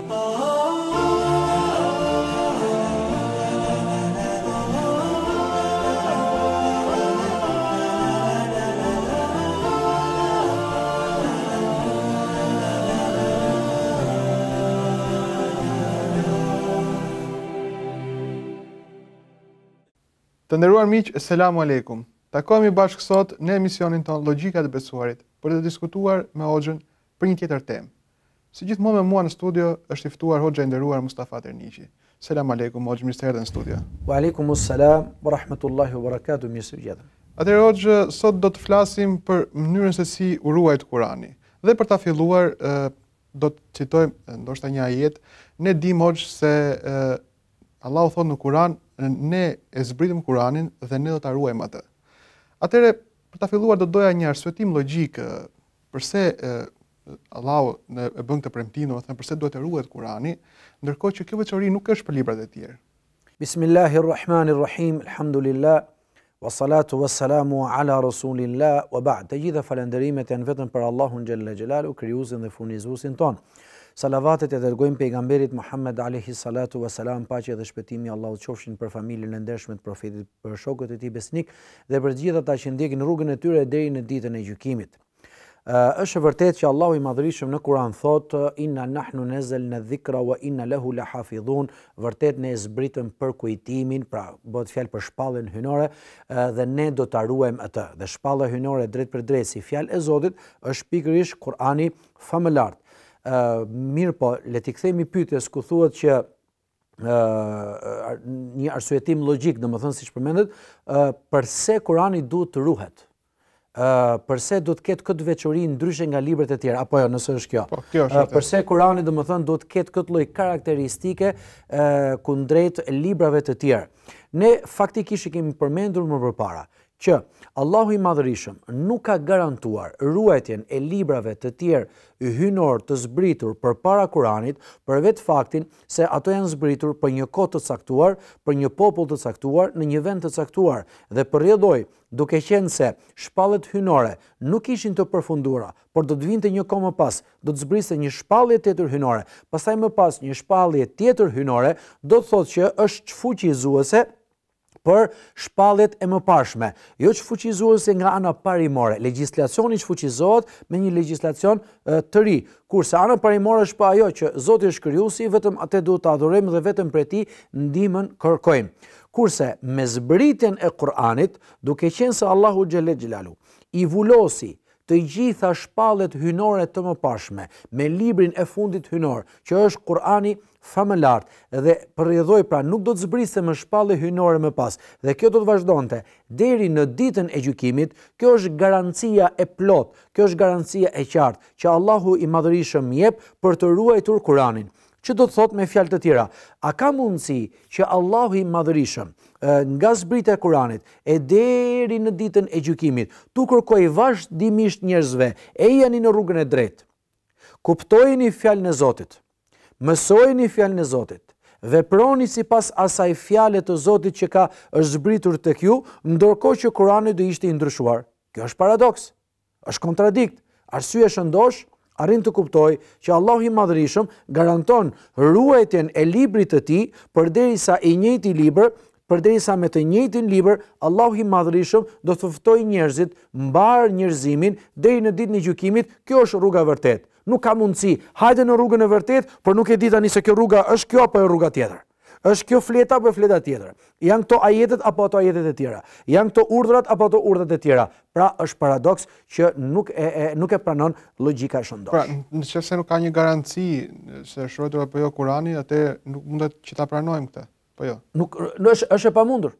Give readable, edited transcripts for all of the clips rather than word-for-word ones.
Të nderuar miq, selamu aleikum. Takohemi bashkë sot në emisionin ton Logjika e Besuarit për të diskutuar me Hoxhën për një tjetër temë. Si gjithmonë me mua në studio është i ftuar Hoxha i nderuar Mustafa Terniqi. Selam aleikum Hoxhë, mirë se erdhën në studio. Wa alaikumus salam wa rahmatullahi wa barakatuh, mirë se vjen. Atëherë Hoxhë, sot do të flasim për mënyrën se si u ruajt Kurani. Dhe për ta filluar do të citojmë ndoshta një ajet. Ne dim Hoxhë se Allahu thot në Kur'an, ne e zbritëm Kur'anin dhe ne do ta ruajmë atë. Atëherë, për ta filluar do doja një arsyetim logjik pse Allahu e bën këtë premtim, domethënë pse duhet të ruhet Kur'ani, ndërkohë që kjo veçori nuk është për librat e tjerë. Bismillahirrahmanirrahim. Alhamdulillah. Wassalatu wassalamu ala rasulillah wa ba'd. Të gjitha falënderimet janë vetëm për Allahun xhalla xhelalu, krijuesin dhe furnizuesin ton. Salavatet e dërgojmë pejgamberit Muhammed alayhi salatu wassalam, paqja dhe shpëtimi i Allahut qofshin për familjen e ndershme të profetit, për shokët e tij besnik dhe për gjithë ata që ndjekin rrugën e tyre deri në ditën e gjykimit. Është vërtet që Allahu i Madhërisëm në Kur'an thot inna nahnu nazzalna dhikra wa inna lahu lahafidhun, vërtet ne zbritëm për kujtimin, pra bëhet fjalë për shpallën hyjnore dhe ne do ta ruajmë atë. Dhe shpalla hyjnore drejt për drejt si fjalë e Zotit është pikërisht Kur'ani famëlar. Mirë po, le t'i kthejmë pyetjes ku thuhet që një arsyetim logjik, domethënë siç përmendet, pse Kurani duhet të ruhet? Pse do të ketë këtë veçori ndryshe nga librat e tjerë, apo jo, nëse është kjo? Po, kjo është. Pse Kurani domethënë do të ketë këtë lloj karakteristike kundrejt librave të tjerë? Ne faktikisht i kemi përmendur më përpara që Allahu i Madhërisëm nuk ka garantuar ruajtjen e librave të tjerë hyjnor të zbritur përpara Kuranit për vetë faktin se ato janë zbritur për një kohë të caktuar, për një popull të caktuar, në një vend të caktuar dhe përrjedhoi duke qenë se shpallët hyjnore nuk ishin të përfunduara, por do të vinte një kohë më pas, do të zbriste një shpallje tjetër hyjnore, pastaj më pas një shpallje tjetër hyjnore, do të thotë që është fuqizuese për shpalljet e mëparshme, jo që fuqizuese nga ana parimore. Legjislacioni që fuqizohet me një legjislacion të ri, kurse ana parimore është pa ajo që Zoti është krijuesi, vetëm atë duhet të adhurojmë dhe vetëm prej tij ndihmën kërkojmë. Kurse me zbritjen e Kur'anit, duke qenë se Allahu xhelle xhelalu i vulosi të gjitha shpalljet hyjnore të mëparshme me librin e fundit hyjnor, që është Kur'ani famëlar, dhe përrjedhoi, pra nuk do të zbriste më shpallje hyjnore më pas, dhe kjo do të vazhdonte deri në ditën e gjykimit. Kjo është garancia e plot, kjo është garancia e qartë që Allahu i Madhërisëm jep për të ruajtur Kur'anin. Që do të thot me fjalë të tjera, a ka mundësi që Allahu i Madhërisëm nga zbritja e Kuranit e deri në ditën e gjykimit tu kërkoj vazhdimisht njerëzve, ejani në rrugën e drejtë, kuptojeni fjalën e Zotit, mësojeni fjalën e Zotit, veproni sipas asaj fjale të Zotit që është zbritur tek ju, ndërkohë që Kurani do ishte i ndryshuar? Kjo është paradoks, është kontradikt. Arsye shëndosh arrin të kuptoj që Allahu i Madhërisëm garanton ruajtjen e librit të tij përderisa i njëjti libër, përderisa me të njëjtin libër Allahu i Madhërisëm do të ftojë njerëzit, mbar njerëzimin deri në ditën e gjykimit. Kjo është rruga e vërtetë. Nuk ka mundësi. Hajde në rrugën e vërtetë, por nuk e di tani se kjo rruga është kjo apo rruga tjetër. Është kjo fleta apo fleta tjetër? Janë këto ajetet apo ato ajetet e tjera? Janë këto urdhrat apo ato urdhrat e tjera? Pra është paradoks që nuk e pranon logjika e shëndosh. Pra, nëse nuk ka një garanci se është ruajtur apo jo Kurani, atë nuk mundet që ta pranojmë këtë. Po jo. Nuk është e pamundur.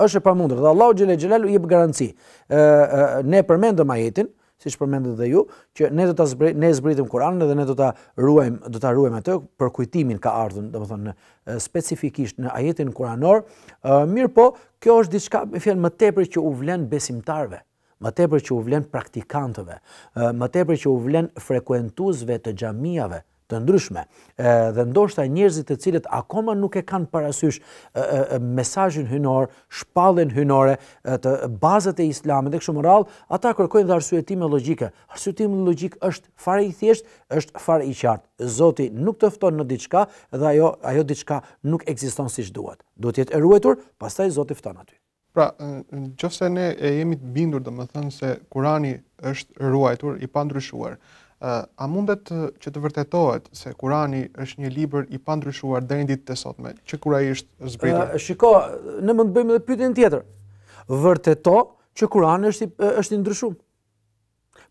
Është e pamundur. Dhe Allahu xhelle xhelalu jep garanci. Ne përmendëm ajetin, siç përmendet dhe ju, që ne ne zbritëm Kur'anin dhe ne do ta ruajmë atë për kujtimin ka ardhur, domethënë specifikisht në ajetin kuranor. Mirë po, kjo është diçka me fjalë më tepër që u vlen besimtarve, më tepër që u vlen praktikantëve, më tepër që u vlen frekuentuesve të xhamiave, të ndryshme dhe ndoshta njerëzit të cilët akoma nuk e kanë parasysh mesazhin hynor, shpalljen hynore të bazat e Islamit dhe kështu me radhë, ata kërkojnë dhe arsyetime logjike. Arsyetimi logjik është fare i thjeshtë, është fare i qartë. Zoti nuk të fton në diçka dhe ajo diçka nuk ekziston siç duhet. Duhet të jetë e ruajtur, pastaj Zoti fton aty. Pra, nëse ne jemi të bindur, domethënë se Kurani është ruajtur, i pandryshuar, a mundet që të vërtetohet se Kurani është një libër i pandryshuar deri në ditët e sotme, që kur ai është zbritur? Shiko, ne mund të bëjmë edhe pyetjen tjetër. Vërteto që Kurani është i ndryshuar.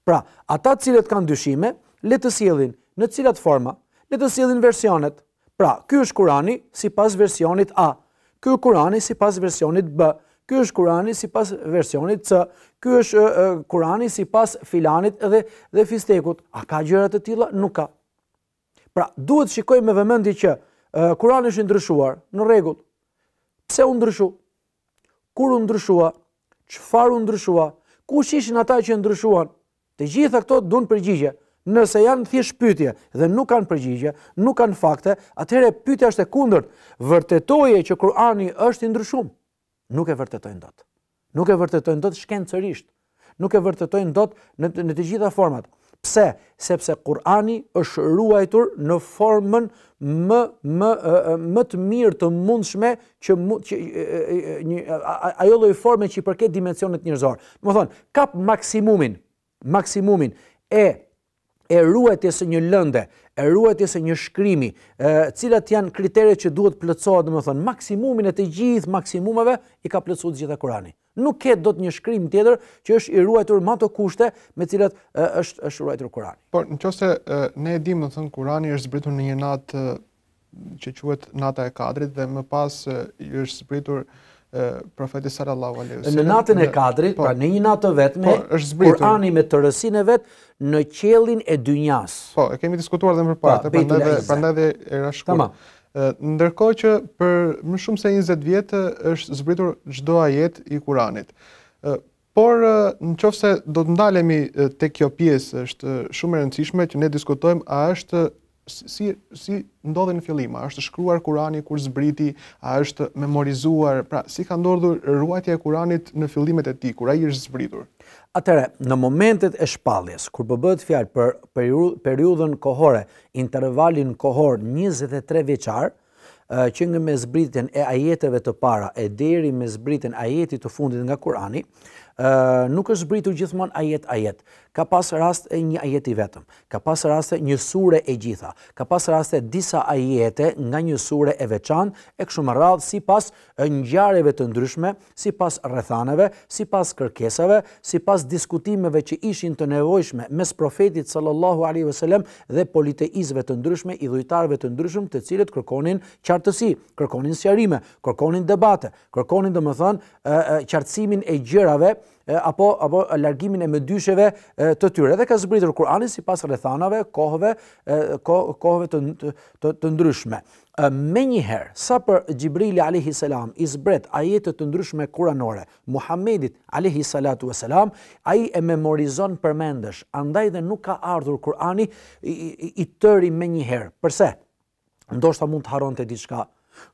Pra, ata të cilët kanë dyshime, le të sjellin në cilat forma, le të sjellin versionet. Pra, ky është Kurani sipas versionit A, ky është Kurani sipas versionit B, ky është Kurani sipas versionit C, ky është Kurani sipas filanit dhe fistekut. A ka gjëra të tilla? Nuk ka. Pra, duhet shikojmë me vëmendje që Kurani është i ndryshuar, në rregull. Pse u ndryshua? Kur u ndryshua? Çfarë u ndryshua? Kush ishin ata që ndryshuan? Të gjitha këto duan përgjigje. Nëse janë thjesht pyetje dhe nuk kanë përgjigje, nuk kanë fakte, atëherë pyetja është e kundërt. Vërtetoje që Kurani është i ndryshuar? Nuk e vërtetojnë dot. Nuk e vërtetojnë dot shkencërisht. Nuk e vërtetojnë dot në të gjitha format. Pse? Sepse Kurani është ruajtur në formën më të mirë të mundshme që ajo lloj forme që i përket dimensionet njerëzor. Domethënë, kap maksimumin e ruajtjes së një lënde, e ruajtjes së një shkrimi, cilat janë kriteret që duhet plotësohet, domethënë maksimumin e të gjithë maksimumeve i ka plotësuar gjitha Kurani. Nuk ke dot një shkrim tjetër që është i ruajtur me ato kushte me të cilat është ruajtur Kurani. Por nëse ne e dimë, domethënë Kurani është zbritur në një natë që quhet nata e Kadrit dhe më pas është zbritur profeti sallallahu alaihi wasallam. Në natën e Kadrit, pra në një natë të vetme, Kurani me tërësinë e vet në qiellin e dynjas. Po, e kemi diskutuar edhe më parë, prandaj dhe era shkurt. Ndërkohë që për më shumë se 20 vjet është zbritur çdo ajet i Kuranit. Por nëse do të ndalemi tek kjo pjesë, është shumë e rëndësishme që ne diskutojmë a është si ndodhi në fillim, a është shkruar Kurani kur zbriti, a është memorizuar, pra si ka ndodhur ruajtja e Kuranit në fillimet e tij, kur ai është zbritur. Atëre, në momentet e shpalljes, kur bëhet fjalë për periudhën kohore, intervalin kohor 23 vjeçar, që nga me zbritjen e ajeteve të para e deri me zbritjen e ajetit të fundit nga Kurani, nuk është zbritur gjithmonë ajet. Ka pas rast e një ajet i vetëm, ka pas raste një sure e gjitha, ka pas raste disa ajete nga një sure e veçantë e kështu me radhë sipas ngjarjeve të ndryshme, sipas rrethanave, sipas kërkesave, sipas diskutimeve që ishin të nevojshme mes profetit sallallahu alaihi wasallam dhe politeizëve të ndryshme, idhujtarëve të ndryshëm, të cilët kërkonin qartësi, kërkonin sqarime, kërkonin debate, kërkonin domethënë qartësimin e gjërave apo largimin e mëdysheve të tyre. Dhe ka zbritur Kurani sipas rrethanave, kohëve të ndryshme. Menjëherë, sa për Xhibrili alayhi salam i zbret ajete të ndryshme kuranore, Muhamedit alayhi salatu wasalam, ai e memorizon përmendesh, andaj dhe nuk ka ardhur Kurani i tëri menjëherë. Përse? Ndoshta mund të harronte diçka,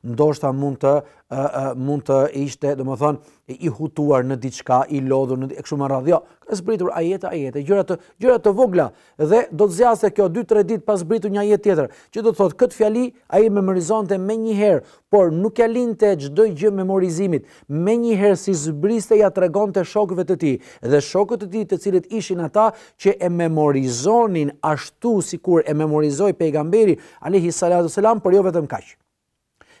ndoshta mund të ishte, domethënë, i hutuar në diçka, i lodhur në kështu me radhë. Jo, ka zbritur ajete, gjëra të vogla dhe do të zjasë kjo 2-3 ditë pas zbritur një ajet tjetër, që do të thotë këtë fjali ai memorizonte menjëherë, por nuk ja linte çdo gjë memorizimit. Menjëherë si zbriste ja tregonte shokëve të tij dhe shokët e tij të cilët ishin ata që e memorizonin ashtu sikur e memorizoi pejgamberi alayhi salatu selam, por jo vetëm kaq.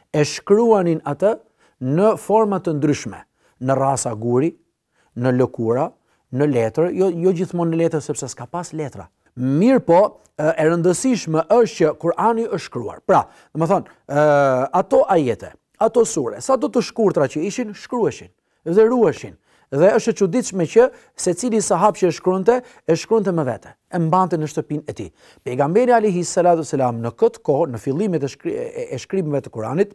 E shkruanin atë në forma të ndryshme, në rasa guri, në lëkura, në letër, jo gjithmonë në letër sepse s'ka pas letra. Mirë po, e rëndësishme është që Kurani është shkruar. Pra, domethënë, ato ajete, ato sure, sa do të shkurtra që ishin, shkruheshin dhe ruheshin. Dhe është e çuditshme që secili sahab që e shkronte me vete, e mbante në shtëpinë e tij. Pejgamberi alayhi salatu selam në këtë kohë, në fillimet e shkrimeve të Kuranit,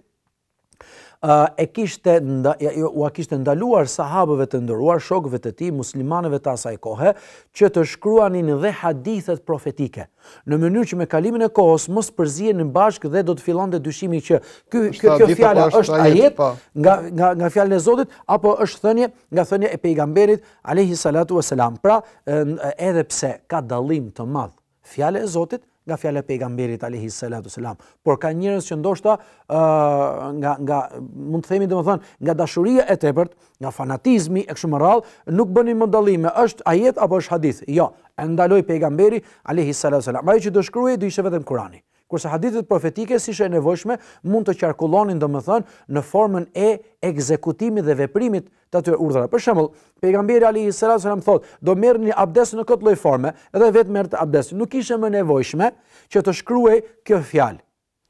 u kishte ndaluar sahabëve të nderuar, shokëve të tij, muslimanëve të asaj kohe, që të shkruanin dhe hadithet profetike. Në mënyrë që me kalimin e kohës mos përzihen bashkë dhe do të fillonte dyshimi që kjo fjala është ajet nga fjala e Zotit apo është thënie nga thënia e pejgamberit alayhi salatu wasalam. Pra, edhe pse ka dallim të madh fjala e Zotit nga fjala e pejgamberit alayhi salatu wasalam, por ka njerëz që ndoshta mund të themi domethënë nga dashuria e tepërt, nga fanatizmi e kështu me radhë, nuk bënin më dallime, është ajet apo është hadith. Jo, e ndaloi pejgamberi alayhi salatu wasalam. Ajo që do shkruaj do ishte vetëm Kurani. Kurse hadithet profetike, si është e nevojshme, mund të qarkullonin domethënë në formën e ekzekutimit dhe veprimit të atyre urdhrave. Për shembull, pejgamberi alayhi salatu wasalam thotë, do merrni abdes në këtë lloj forme, edhe vetë merrte abdes. Nuk ishte më nevojshme që të shkruaj kjo fjalë.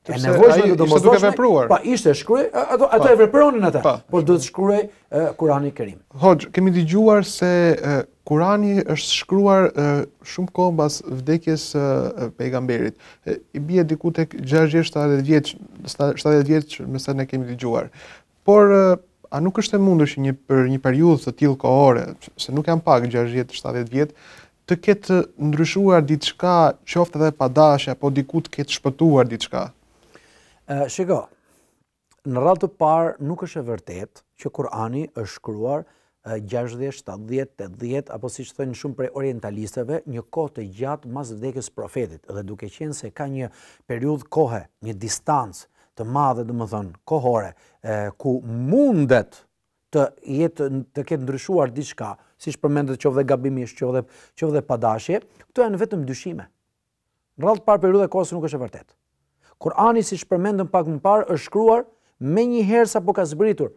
E nevojshme të domosdoshme. Pa, ishte shkruaj, ato e vepronin ata, por duhet të shkruaj Kurani i Kerim. Hoxh, kemi dëgjuar se Kurani është shkruar shumë kohë pas vdekjes pejgamberit. I bie diku tek 60-70 vjeç, 70 vjeç me sa ne kemi dëgjuar. Por a nuk është e mundur që për një periudhë të tillë kohore, se nuk janë pak 60-70 vjet, të ketë ndryshuar diçka, qoftë edhe pa dashje, apo diku të ketë shpëtuar diçka? Shiko, në radhë të parë nuk është e vërtet që Kurani është shkruar 60, 70, 80, apo siç thënë shumë prej orientalistëve, një kohë të gjatë mas vdekjes profetit, dhe duke qenë se ka një periudhë kohe, një distancë të madhe, domethënë kohore, ku mundet të ketë ndryshuar diçka, siç përmendet qoftë gabimisht, qoftë pa dashje, këto janë vetëm dyshime. Në radhë të parë periudha e kohës nuk është e vërtetë. Kurani, siç përmendëm pak më parë, është shkruar menjëherë sapo ka zbritur.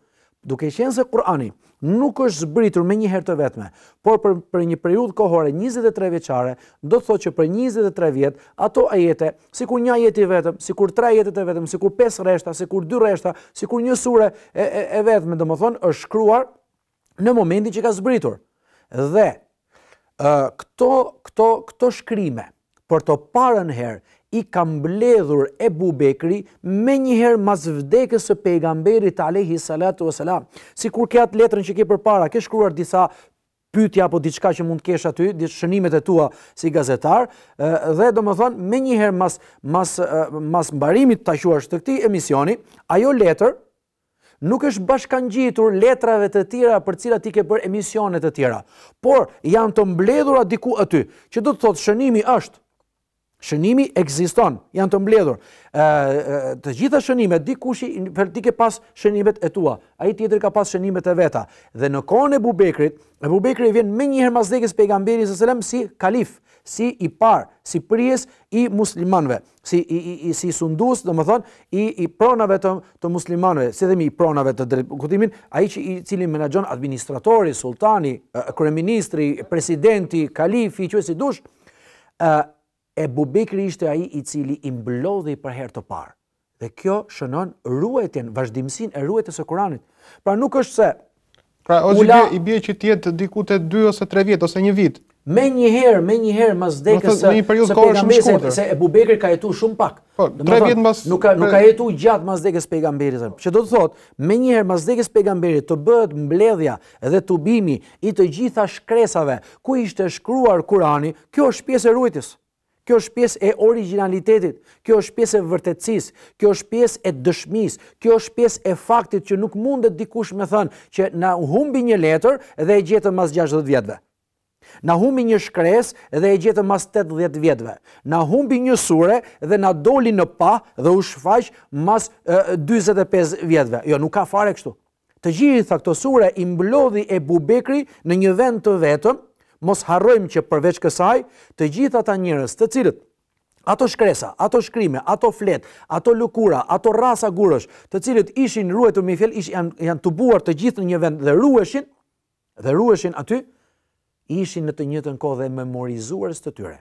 Duke qenë se Kurani nuk është zbritur me një herë të vetme, por për një periudhë kohore 23 vjeçare, do të thotë që për 23 vjet ato ajete, sikur një ajet i vetëm, sikur 3 ajetet e vetëm, sikur 5 rreshta, sikur 2 rreshta, sikur një sure e vetme, domethënë është shkruar në momentin që ka zbritur. Dhe këto shkrime për të parën herë i ka mbledhur Ebu Bekri me njëherë mas vdekjes së pejgamberit alayhi salatu wasalam. Sikur ke atë letrën që ke përpara, ke shkruar disa pyetje apo diçka që mund të kesh aty, shënimet e tua si gazetar, dhe domethënë me njëherë mas mbarimit ta quash të këtij emisioni, ajo letër nuk është bashkangjitur letrave të tjera për cilat ti ke bërë emisione të tjera, por janë të mbledhura diku aty, që do të thotë shënimi është. Shënimi ekziston, janë të mbledhur. Të gjitha shënimet, dikushi ti ke pas shënimet e tua, ai tjetri ka pas shënimet e veta. Dhe në kohën e Ebu Bekri vjen menjëherë mas vdekjes pejgamberit sallallahu alajhi wasallam si kalif, si i parë, si prijes i muslimanëve, si sundues, domethënë i pronave të muslimanëve, si themi i pronave të drejtkutimin, ai i cili menaxhon administratori, sultani, kryeministri, presidenti, kalifi, quaj si dush. Ebu Bekri ishte ai i cili i mblodhi për herë të parë. Dhe kjo shënon ruajtjen, vazhdimsinë e ruajtjes së Kuranit. Pra nuk është se pra i bie që të jetë diku te 2 ose 3 vjet ose 1 vit. Me njëherë mas vdekjes së pejgamberit, se Ebu Bekri ka jetuar shumë pak. Po, 3 vjet mbas nuk ka jetuar gjatë mas vdekjes pejgamberit. Që do të thotë, me njëherë mas vdekjes pejgamberit të bëhet mbledhja dhe tubimi i të gjitha shkresave ku ishte shkruar Kurani, kjo është pjesë e ruajtjes. Kjo është pjesë e originalitetit, kjo është pjesë e vërtetësisë, kjo është pjesë e dëshmisë, kjo është pjesë e faktit që nuk mundet dikush me thënë që na humbi një letër dhe e gjetëm mas 60 vjetëve. Na humbi një shkresë dhe e gjetëm mas 80 vjetëve. Na humbi një sure dhe na doli në pa dhe u shfaq mas 45 vjetëve. Jo, nuk ka fare kështu. Të gjitha këto sure i mblodhi Ebu Bekri në një vend të vetëm. Mos harrojmë që përveç kësaj, të gjitha ata njerëz të cilët ato shkresa, ato shkrime, ato flet, ato lëkura, ato rasa gurësh, të cilët ishin ruajtur me fjalë, janë tubuar të gjithë në një vend dhe ruheshin aty, ishin në të njëjtën kohë dhe memorizuar të tyre.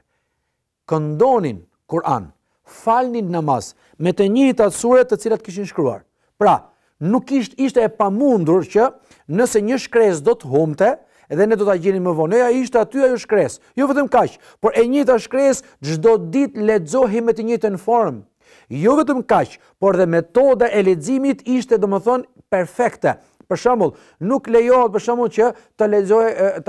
Këndonin Kur'an, falnin namaz me të njëjtat sure të cilat kishin shkruar. Pra, nuk ishte e pamundur që nëse një shkresë do të humbte, edhe ne do ta gjenim më vonë. Ja ishte aty ajo shkresë. Jo vetëm kaq, por e njëjta shkresë çdo ditë lexohej me të njëjtën formë. Jo vetëm kaq, por dhe metoda e leximit ishte domethënë perfekte. Për shembull, nuk lejohet për shembull që ta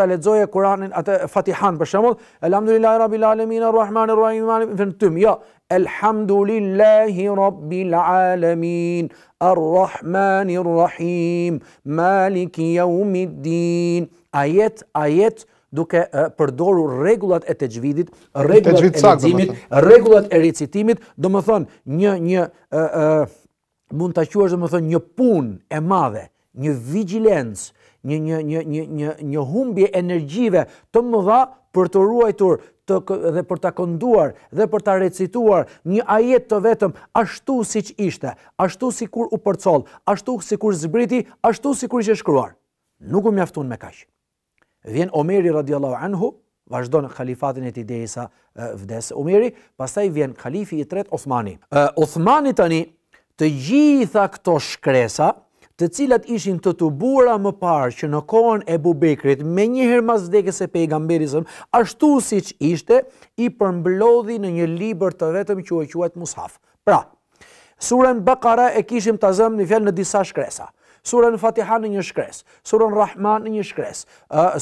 lexoje Kur'anin atë Fatihan për shembull, Elhamdulillahi Rabbil Alamin Arrahmanir Rahim vendim, jo, Elhamdulillahi Rabbil Alamin Arrahmanir Rahim Maliki Yawmiddin. Ajet duke përdorur rregullat e tejvidit, rregullat e leximit, rregullat e recitimit, domethënë një mund ta quash domethënë një punë e madhe, një vigjilencë, një humbje energjive të mëdha për të ruajtur dhe për ta kënduar dhe për ta recituar një ajet të vetëm ashtu siç ishte, ashtu sikur u përcoll, ashtu sikur zbriti, ashtu sikur ishte shkruar. Nuk u mjaftun me kaq. Vjen Omeri radiallahu anhu, vazhdon khalifatin e tij derisa vdes Omeri, pastaj vjen khalifi i tretë Uthmani. Uthmani tani, të gjitha këto shkresa, të cilat ishin të tubuara më parë që në kohën e Ebu Bekrit, me njëherë mas vdekjes së pejgamberit, ashtu siç ishte, i përmblodhi në një libër të vetëm që u quajt Mushaf. Pra, surën Bakara e kishim ta zëmë në fjalë në disa shkresa. Surën Fatiha në një shkres, surën Rahman në një shkres,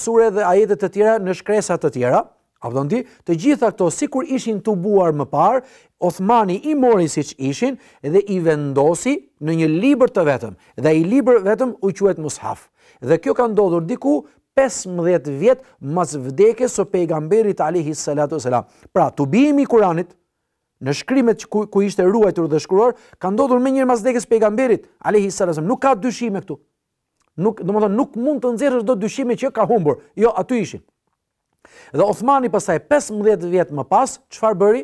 surë dhe ajetet të tjera në shkresa të tjera. Të gjitha këto sikur ishin tubuar më parë, Uthmani i mori siç ishin dhe i vendosi në një libër të vetëm. Dhe ai libër vetëm u quhet Mushaf. Dhe kjo ka ndodhur diku 15 vjet mas vdekjes së pejgamberit alayhi salatu wasalam. Pra, tubimi i Kuranit në shkrimet ku ishte ruajtur dhe shkruar, ka ndodhur më njëherë mas vdekjes së pejgamberit alayhi salatu wasalam. Nuk ka dyshime këtu. Domethënë nuk mund të nxjerrësh dot dyshime që ka humbur. Jo, aty ishin. Dhe Uthmani pastaj 15 vjet më pas, çfarë bëri?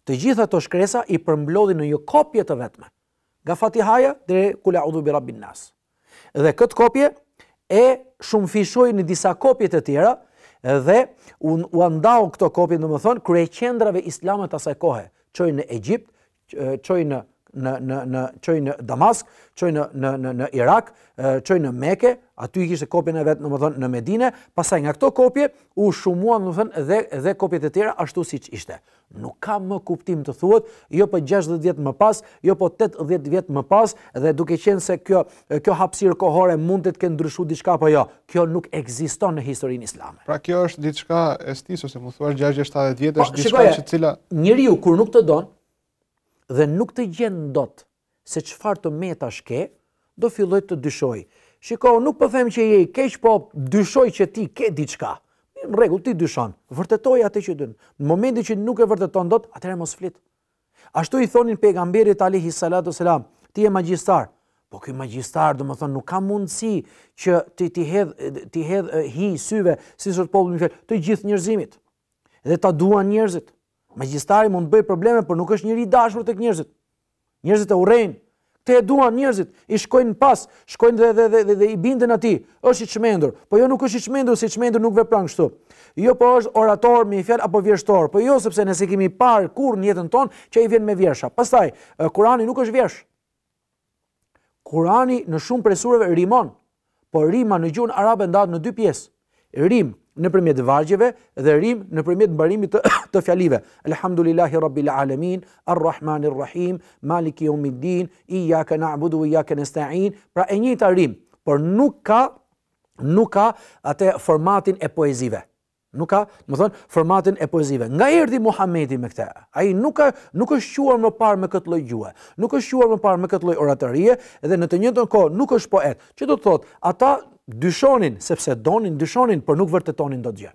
Të gjitha ato shkresa i përmblodhi në një kopje të vetme. Nga Fatihaja deri Kul a'udhu bi rabbin nas. Dhe këtë kopje e shumëfishoi në disa kopje të tjera dhe u ndau këto kopje, domethënë, kryeqendrave islame të asaj kohe. Çoi në Egjipt, çoi në Damask, çoi në Irak, çoi në Mekë, aty kishte kopjen e vet domethënë në Medinë, pastaj nga këto kopje u shumuan domethënë dhe kopjet e tjera ashtu siç ishte. Nuk ka më kuptim të thuhet, jo po 60 vjet më pas, jo po 80 vjet më pas, dhe duke qenë se kjo hapësirë kohore mund të ketë ndryshuar diçka apo jo. Kjo nuk ekziston në historinë islame. Pra kjo është diçka e stis ose më thuar 60-70 vjet është diçka që cila njeriu kur nuk të don dhe nuk të gjen dot se çfarë të metash ke, do filloj të dyshoj. Shiko, nuk po them që je i keq, po dyshoj që ti ke diçka. Në rregull, ti dyshon. Vërtetoj atë që dën. Në momentin që nuk e vërteton dot, atëherë mos flit. Ashtu i thonin pejgamberit alayhi salatu selam, ti je magjistar. Po ky magjistar, domethënë, nuk ka mundësi që ti hedh hi syve si sot populli të gjithë njerëzimit. Dhe ta duan njerëzit. Magjistari mund të bëjë probleme, por nuk është njëri i dashur tek njerëzit. Njerëzit e urrejnë. Te e duan njerëzit, i shkojnë pas, shkojnë dhe i binden atij. Është i çmendur, po jo nuk është i çmendur, si çmendur nuk vepron kështu. Jo po është orator me fjalë apo vjershtor, po jo sepse nëse kemi parë kurrë në jetën tonë që ai vjen me vjersha. Pastaj, Kurani nuk është vjersh. Kurani në shumë prej sureve rimon, por rima në gjuhën arabe ndahet në dy pjesë. Rim nëpërmjet vargjeve dhe rim nëpërmjet mbarimit të fjalive. Elhamdulillahi Rabbil Alamin, Arrahmanir Rahim, Maliki Yawmiddin, Iyyaka na'budu wa iyyaka nasta'in. Pra e njëjta rim, por nuk ka atë formatin e poezive. Nuk ka, më thonë, formatin e poezive. Nga erdhi Muhamedi me këtë. Ai nuk është quar më parë me këtë lloj gjuhe. Nuk është quar më parë me këtë lloj oratorie dhe në të njëjtën kohë nuk është poet. Që do të thotë, ata dyshonin sepse dyshonin, por nuk vërtetonin dot gjë.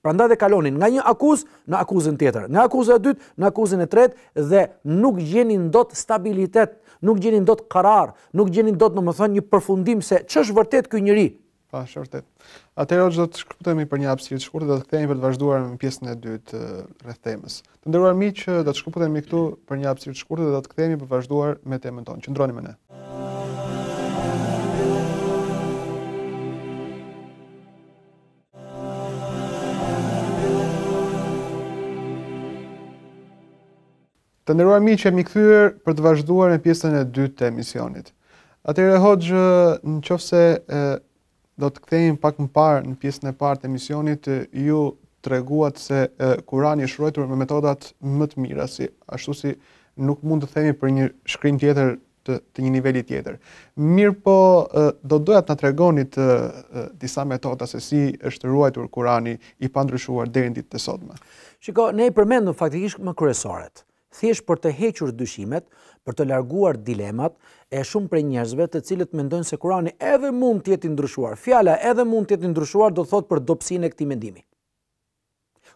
Prandaj dhe kalonin nga një akuzë në akuzën tjetër, nga akuza e dytë në akuzën e tretë dhe nuk gjenin dot stabilitet, nuk gjenin dot qarar, nuk gjenin dot domethënë një përfundim se ç'është vërtet ky njeri. Pa, vërtet. Atëherë do të shkputemi për një hapësirë të shkurtër dhe do të kthehemi për të vazhduar në pjesën e dytë rreth temës. Të nderuar miq, do të shkputemi këtu për një hapësirë të shkurtër dhe do të kthehemi për të vazhduar me temën tonë. Qëndroni me ne. Të nderuar miq, jemi kthyer për të vazhduar me pjesën e dytë të emisionit. Atëherë Hoxh, nëse do të kthehemi pak më parë në pjesën e parë të emisionit, ju treguat se Kurani është ruajtur me metodat më të mira, ashtu si nuk mund të themi për një shkrim tjetër të një niveli tjetër. Mirë po, do doja të na tregoni disa metoda se si është ruajtur Kurani i pandryshuar deri në ditët e sotme. Shiko, ne i përmendëm faktikisht më kryesoret. Thjesht për të hequr dyshimet, për të larguar dilemat e shumë prej njerëzve të cilët mendojnë se Kurani edhe mund të jetë i ndryshuar. Fjala edhe mund të jetë i ndryshuar do thotë për dobësinë e këtij mendimi.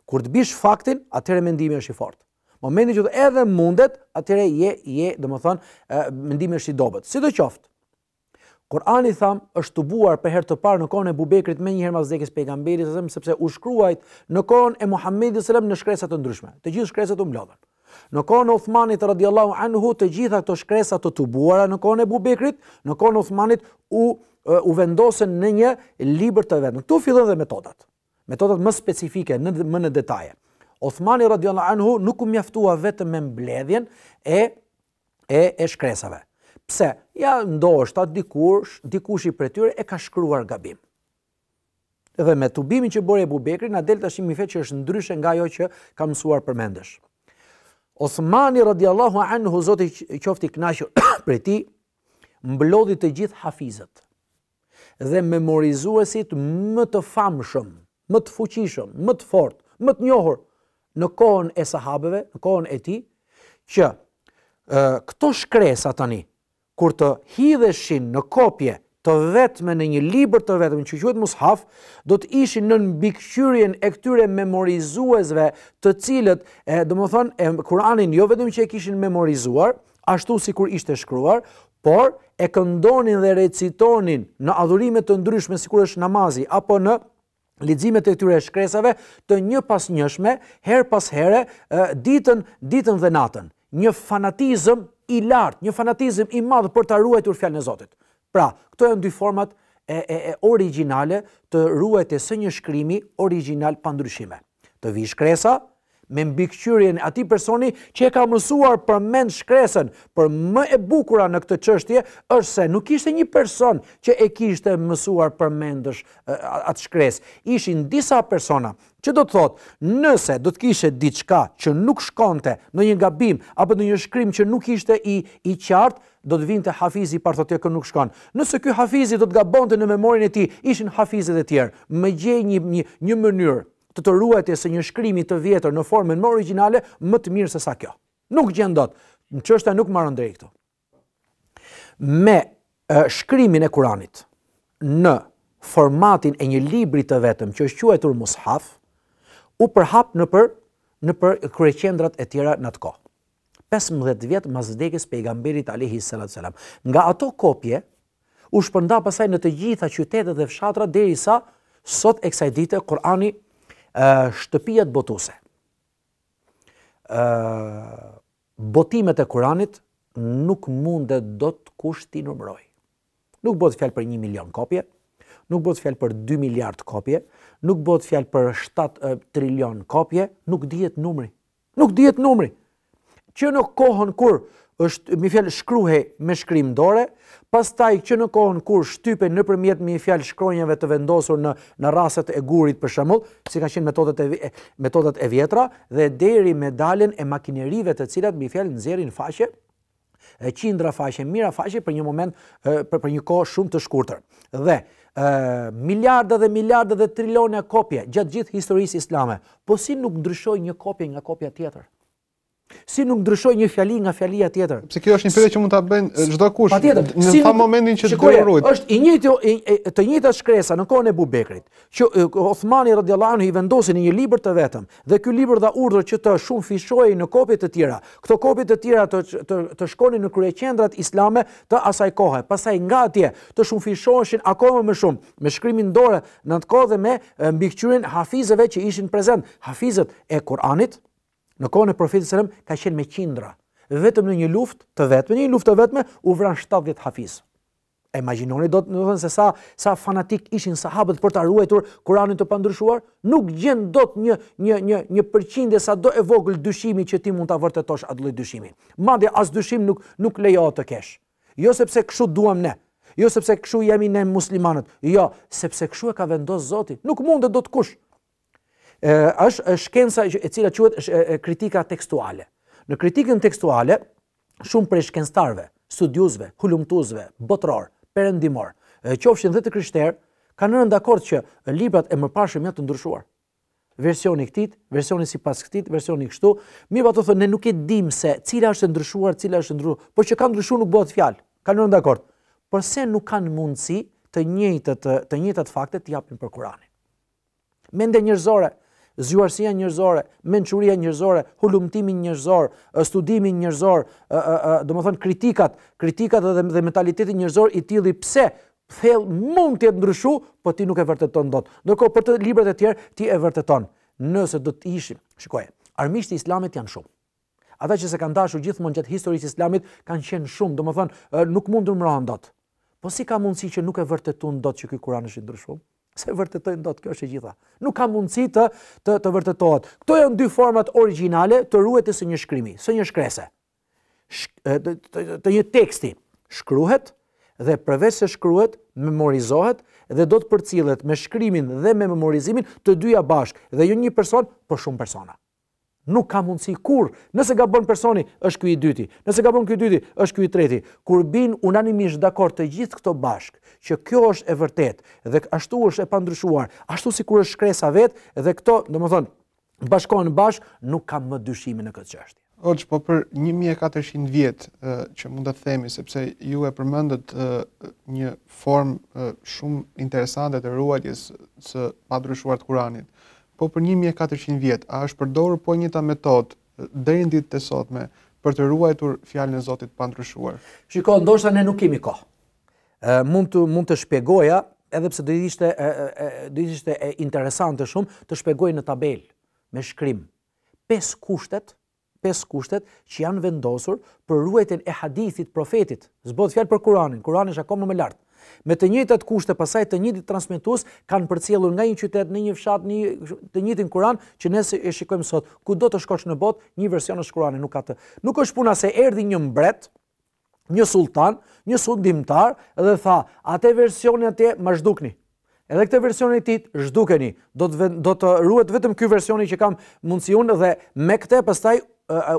Kur të bish faktin, atëherë mendimi është i fortë. Momenti që edhe mundet, atëherë domethënë, mendimi është i dobët. Sidoqoftë, Kurani është tubuar për herë të parë në kohën e Abubekrit më njëherë pas vdekjes pejgamberit, sepse u shkruajt në kohën e Muhamedit sallallahu alaihi wasallam në shkresa të ndryshme. Të gjithë shkresat u mblodhen. Në kohën e Uthmanit radhiyallahu anhu, të gjitha këto shkresa të tubuara në kohën e Abubekrit, në kohën e Uthmanit u vendosën në një libër të vetëm. Ktu fillojnë dhe metodat. Metodat më specifike, më në detaje. Uthmani radhiyallahu anhu nuk u mjaftua vetëm me mbledhjen e shkresave. Pse? Ja ndoshta dikush i prej tyre e ka shkruar gabim. Dhe me tubimin që bëri Abubekri na del tash mi fet që është ndryshe nga ajo që ka mësuar përmendesh. Uthmani radhiyallahu anhu, Zoti qoftë i kënaqur prej tij, mblodhi të gjithë hafizët dhe memorizuesit më të famshëm, më të fuqishëm, më të fortë, më të njohur në kohën e sahabeve, në kohën e tij, që këto shkresa tani, kur të hidheshin në kopje të vetme në një libër të vetëm që quhet mushaf, do të ishin në mbikëqyrjen e këtyre memorizuesve, të cilët, domethënë, Kur'anin jo vetëm që e kishin memorizuar, ashtu sikur ishte shkruar, por e këndonin dhe recitonin në adhurime të ndryshme, sikur është namazi, apo në leximet e këtyre shkresave të një pas njëshme, her pas here, ditën dhe natën. Një fanatizëm i lartë, një fanatizëm i madh për ta ruajtur fjalën e Zotit. Pra, këto janë dy format origjinale të ruajtjes së një shkrimi origjinal pa ndryshime. Të vi shkresa me mbikëqyrjen e atij personi që e ka mësuar përmend shkresën, për më e bukura në këtë çështje është se nuk ishte një person që e kishte mësuar përmendësh atë shkresë. Ishin disa persona, që do të thotë, nëse do të kishe diçka që nuk shkonte në një gabim apo në një shkrim që nuk ishte i qartë, do të vinte hafizi par thotë që nuk shkon. Nëse ky hafizi do të gabonte në memorien e tij, ishin hafizët e tjerë. Më gjej një mënyrë të ruajtjes së një shkrimi të vjetër në formën më origjinale më të mirë se sa kjo. Nuk gjen dot. Çështja nuk marrën drejt këtu. Me shkrimin e Kuranit në formatin e një libri të vetëm që është quajtur mushaf, u përhap nëpër kryeqendrat e tjera në atë kohë. 15 vjet pas vdekjes pejgamberit alayhi salatu sallam. Nga ato kopje u shpërnda pasaj në të gjitha qytetet dhe fshatra derisa sot e kësaj dite Kurani shtëpiat botuese. Botimet e Kuranit nuk mundet dot kush t'i numëroj. Nuk bëhet fjalë për 1 milion kopje, nuk bëhet fjalë për 2 miliard kopje, nuk bëhet fjalë për 7 trilion kopje, nuk dihet numri. Nuk dihet numri. Që në kohën kur mi fjalë shkruhej me shkrim dore, pastaj që në kohën kur shtypej nëpërmjet mi fjalë shkronjave të vendosur në raset e gurit për shembull, si kanë qenë metodat e vjetra, dhe deri me daljen e makinerive të cilat mi fjalë nxjerrin faqe, qindra faqe, mijëra faqe për një moment, për një kohë shumë të shkurtër. Dhe miliarda dhe trilionë kopje gjatë gjithë historisë islame, po si nuk ndryshoi një kopje nga kopja tjetër? Si nuk ndryshoj një fjali nga fjalia tjetër? Pse kjo është një pyetje që mund ta bëjnë çdo kush në si momentin që do rrujt. Është të njëjta shkresa në kohën e Abubekrit, që Uthmani radhiyallahu anhu i vendosi në një libër të vetëm, dhe ky libër dha urdhër që të shumë fishohej në kopje të tjera. Këto kopje të tjera të shkonin në kryeqendrat islame të asaj kohe. Pastaj nga atje të shumë fishoheshin akoma më shumë me shkrimin dorë në atë kohë dhe me mbikëqyrjen hafizëve që ishin prezent. Hafizët e Kuranit në kohën e Profetit sallallahu alajhi wasallam ka qenë me qindra. Vetëm në një luftë të vetme, u vran 70 hafiz. Imagjinoni do të thënë se sa fanatik ishin sahabët për ta ruajtur Kuranin të pandryshuar, nuk gjen dot një përqindje sa do e vogël dyshimi që ti mund ta vërtetosh atë lloj dyshimi. Madje as dyshim nuk lejohet të kesh. Jo sepse kështu duam ne. Jo sepse kështu jemi ne muslimanët. Jo, sepse kështu e ka vendosur Zoti. Nuk mundet dot kush. Është shkenca e cila quhet kritika tekstuale. Në kritikën tekstuale, shumë prej shkencëtarëve, studiuesve, hulumtuesve, botror, perëndimor, qofshin dhe të krishterë, kanë rënë dakord që librat e mëparshëm janë të ndryshuar. Versioni i këtij, versioni sipas këtij, versioni kështu. Mirë, ato thonë ne nuk e dim se cila është e ndryshuar, cila është e ndryshuar, por që ka ndryshuar nuk bëhet fjalë. Kanë rënë dakord. Përse nuk kanë mundësi të njëjtat fakte të japin për Kur'anin? Mendja njerëzore, zgjuarësia njerëzore, mençuria njerëzore, hulumtimi njerëzor, studimi njerëzor, domethënë kritikat dhe mentaliteti njerëzor i tillë pse thellë mund të jetë ndryshu, po ti nuk e vërteton dot. Ndërkohë për të librat e tjerë ti e vërteton. Nëse do të ishim, shikoje, armiqtë e Islamit janë shumë. Ata që se kanë dashur gjithmonë gjatë historisë Islamit kanë qenë shumë, domethënë nuk mund të numërohen dot. Po si ka mundësi që nuk e vërteton dot që ky Kur'an është i ndryshuar? Se vërtetojnë dot, kjo është e gjitha. Nuk ka mundësi të vërtetohet. Këto janë dy format origjinale të ruetjes së një shkrimi, së një shkrese. Të një teksti shkruhet dhe përveç se shkruhet, memorizohet dhe do të përcillet me shkrimin dhe me memorizimin të dyja bashkë dhe jo një person, por shumë persona. Nuk ka mundësi kur. Nëse gabon personi, është ky i dyti. Nëse gabon ky i dyti, është ky i treti. Kur bin unanimisht dakord të gjithë këto bashk, që kjo është e vërtet dhe ashtu është e pandryshuar, ashtu sikur është shkresa vet dhe këto, domethënë, bashkohen bashk, nuk kam më dyshime në këtë çështje. Hoxh, po për 1400 vjet që mund të themi, sepse ju e përmendët një formë shumë interesante të ruajtjes së pandryshuar të Kuranit. Po për 1400 vjet, a është përdorur po njëta metodë deri në ditët e sotme për të ruajtur fjalën e Zotit pandryshuar? Shiko, ndoshta ne nuk kemi kohë. Mund të shpjegoja, edhe pse do ishte interesante shumë të shpjegoj në tabel me shkrim 5 kushtet që janë vendosur për ruajtjen e hadithit profetit. S'bëhet fjalë për Kur'anin. Kur'ani është akoma më lart. Me të njëjtat kushte, pasaj të njëjtit transmetues kanë përcjellur nga një qytet në një fshat të njëjtin Kur'an që ne e shikojmë sot. Kudo të shkosh në botë, një version është Kur'ani, nuk ka të. Nuk është puna se erdhi një mbret, një sultan, një sundimtar dhe tha, atë versionin atje ma zhdukni. Edhe këtë versionin e tij zhdukeni. Do të ruhet vetëm ky versioni që kam mundësi unë dhe me këtë pastaj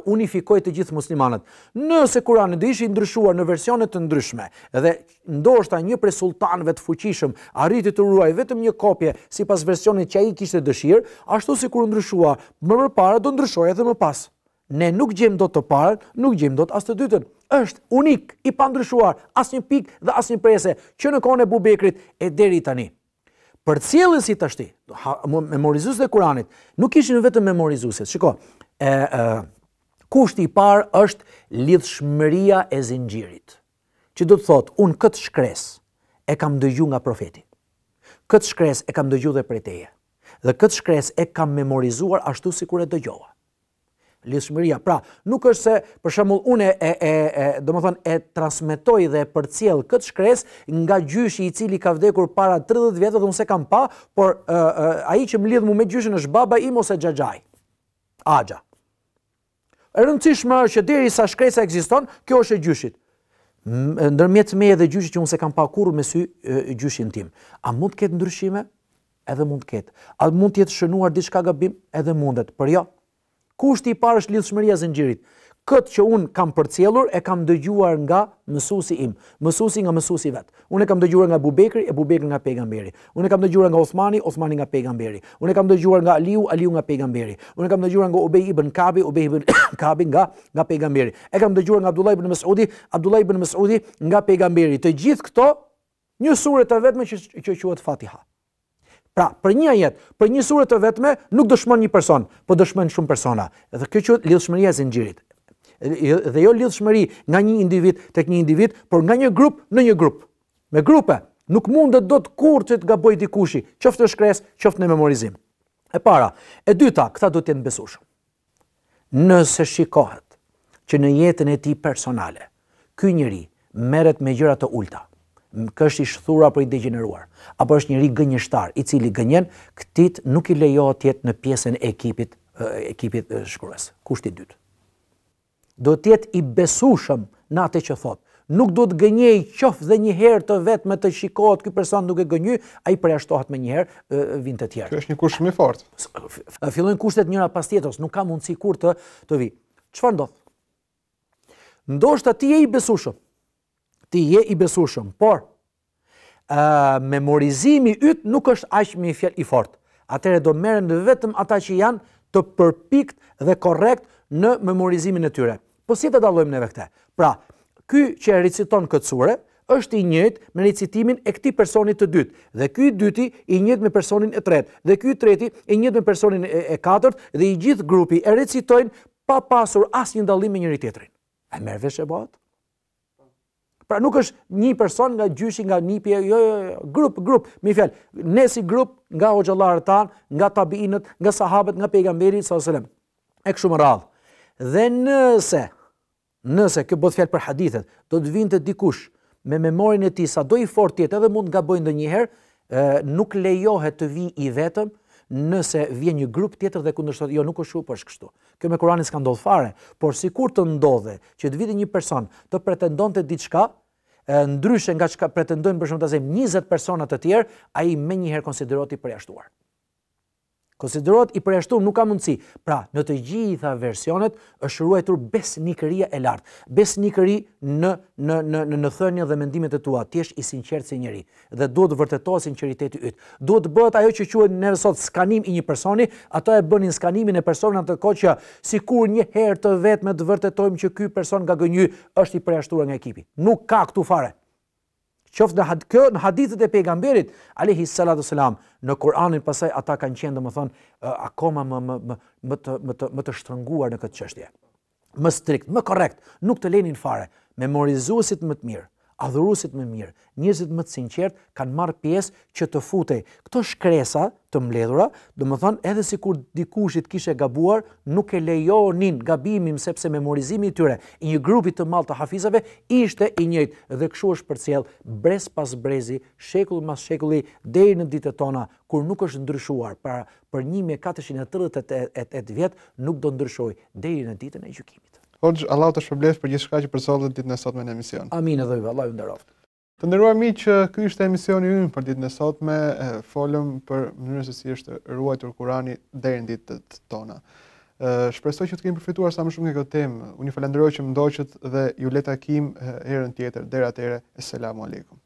unifikoj të gjithë muslimanët. Nëse Kurani do ishte ndryshuar në versione të ndryshme dhe ndoshta një prej sultanëve të fuqishëm arriti të ruaj vetëm një kopje sipas versionit që ai kishte dëshirë, ashtu sikur ndryshua më përpara do ndryshojë edhe më pas. Ne nuk gjejmë dot të parën, nuk gjejmë dot as të dytën. Është unik, i pandryshuar, asnjë pikë dhe asnjë prese që në kohën e Bubekrit e deri tani. Përcjellësit tashti, memorizuesit e Kuranit, nuk ishin vetëm memorizuesit. Shiko, kushti i parë është lidhshmëria e zinxhirit. Që do të thotë, unë këtë shkresë e kam dëgjuar nga profeti. Këtë shkresë e kam dëgjuar dhe prej teje. Dhe këtë shkresë e kam memorizuar ashtu sikur e dëgjova. Lidhshmëria, pra, nuk është se për shembull unë domethënë e transmetoj dhe e përcjell këtë shkresë nga gjyshi i cili ka vdekur para 30 vjetëve dhe unë se kam pa, por ai që më lidh mua me gjyshin është baba im ose xhaxhai. Axha. E rëndësishme është që derisa shkresa ekziston, kjo është e gjyshit. Ndërmjet meje dhe gjyshit që unë se kam pa kurrë me sy gjyshin tim. A mund të ketë ndryshime? Edhe mund të ketë. A mund të jetë shënuar diçka gabim? Edhe mundet, por jo. Kushti i parë është lidhshmëria e zinxhirit. Këtë që unë kam përcjellur e kam dëgjuar nga mësuesi im, mësuesi nga mësuesi vet. Unë e kam dëgjuar nga Bubekri, e Bubekri nga pejgamberi. Unë e kam dëgjuar nga Osmani, Osmani nga pejgamberi. Unë e kam dëgjuar nga Aliu, Aliu nga pejgamberi. Unë e kam dëgjuar nga Ubej ibn Kabi, Ubej ibn Kabi nga pejgamberi. E kam dëgjuar nga Abdullah ibn Mas'udi, Abdullah ibn Mas'udi nga pejgamberi. Të gjithë këto një sure të vetme që quhet Fatiha. Pra, për një ajet, për një sure të vetme nuk dëshmon një person, po dëshmojnë shumë persona. Dhe kjo quhet lidhshmëria e zinxhirit. Dhe jo lidhshmëri nga një individ tek një individ, por nga një grup në një grup. Me grupe nuk mundet dot kurrë që të gabojë dikushi, qoftë në shkresë, qoftë në memorizim. E para, e dyta, këta do të jenë besueshëm. Nëse shikohet që në jetën e tij personale, ky njeri merret me gjëra të ulta, kështë i shthur apo i degeneruar, apo është njëri gënjeshtar i cili gënjen, këtit nuk i lejohet të jetë në pjesën e ekipit shkrues. Kushti i dytë. Do të jetë i besueshëm në atë që thot. Nuk do të gënjej qoftë dhe një herë të vetme të shikohet ky person duke gënjy, ai përjashtohet më një herë, vin të tjerë. Kjo është një kusht shumë i fortë. Fillojnë kushtet njëra pas tjetrës, nuk ka mundësi kur të vi. Çfarë ndodh? Ndoshta ti je i besueshëm, por memorizimi yt nuk është aq më i fortë. Atëherë do merren vetëm ata që janë të përpikt dhe korrekt në memorizimin e tyre. Po si të dallojmë neve këtë? Pra, ky që reciton këtë sure është i njëjtë me recitimin e këtij personit të dytë, dhe ky i dyti i njëjtë me personin e tretë, dhe ky i treti i njëjtë me personin e katërt, dhe i gjithë grupi e recitojnë pa pasur asnjë dallim me njëri tjetrin. E merr vesh e bëhet? Pra nuk është një person nga gjyshi, nga nipi, jo, grup, mi fjalë, ne si grup nga hoxhallarët tanë, nga tabiinët, nga sahabët, nga pejgamberi sallallahu alajhi wasallam. E kështu me radhë. Dhe nëse kjo bëhet fjalë për hadithet, do të vinte dikush me memorien e tij sado i fortë jetë edhe mund gabojë ndonjëherë, nuk lejohet të vi i vetëm nëse vjen një grup tjetër dhe kundërshton, jo nuk është kështu, po është kështu. Kjo me Kur'anin s'ka ndodhur fare, por sikur të ndodhe që të vite një person të pretendonte diçka, ndryshe nga çka pretendojnë për shembull ta them 20 persona të tjerë, ai menjëherë konsiderohet i përjashtuar. Konsiderohet i përjashtuar, nuk ka mundësi. Pra, në të gjitha versionet është ruajtur besnikëria e lartë. Besnikëri në thënie dhe mendimet e tua, ti je i sinqert si njeri dhe duhet të vërtetohet sinqeriteti yt. Duhet të bëhet ajo që quhet ne sot skanim i një personi, ato e bënin skanimin e personit atë kohë që sikur një herë të vetme të vërtetojmë që ky person nga gënjy është i përjashtuar nga ekipi. Nuk ka këtu fare. Qoftë në hadithet e pejgamberit alayhi salatu selam, në Kur'anin pasaj ata kanë qenë domethënë akoma më të shtrënguar në këtë çështje. Më strikt, më korrekt, nuk të lenin fare. Memorizuesit më të mirë, adhuruesit më mirë, njerëzit më të sinqert kanë marrë pjesë që të futej këto shkresa të mbledhura, domethënë edhe sikur dikushit kishe gabuar, nuk e lejonin gabimin sepse memorizimi i tyre i një grupi të madh të hafizave ishte i njëjtë dhe kështu është përcjell brez pas brezi, shekull pas shekulli deri në ditët tona, kur nuk është ndryshuar për 1488 vjet nuk do ndryshoj deri në ditën e gjykimit. Hoxh, Allah të shpërblet për gjithçka që përsollët ditën e sotme në emision. Amin edhe ju, Allah ju nderoft. Të nderuar miq, ky ishte emisioni ynë për ditën e sotme, folëm për mënyrën se si është ruajtur Kurani deri në ditët tona. Shpresoj që të kemi përfituar sa më shumë nga këtë temë. Unë ju falenderoj që më ndoqët dhe ju le takim herën tjetër. Deri atëherë, selamu alejkum.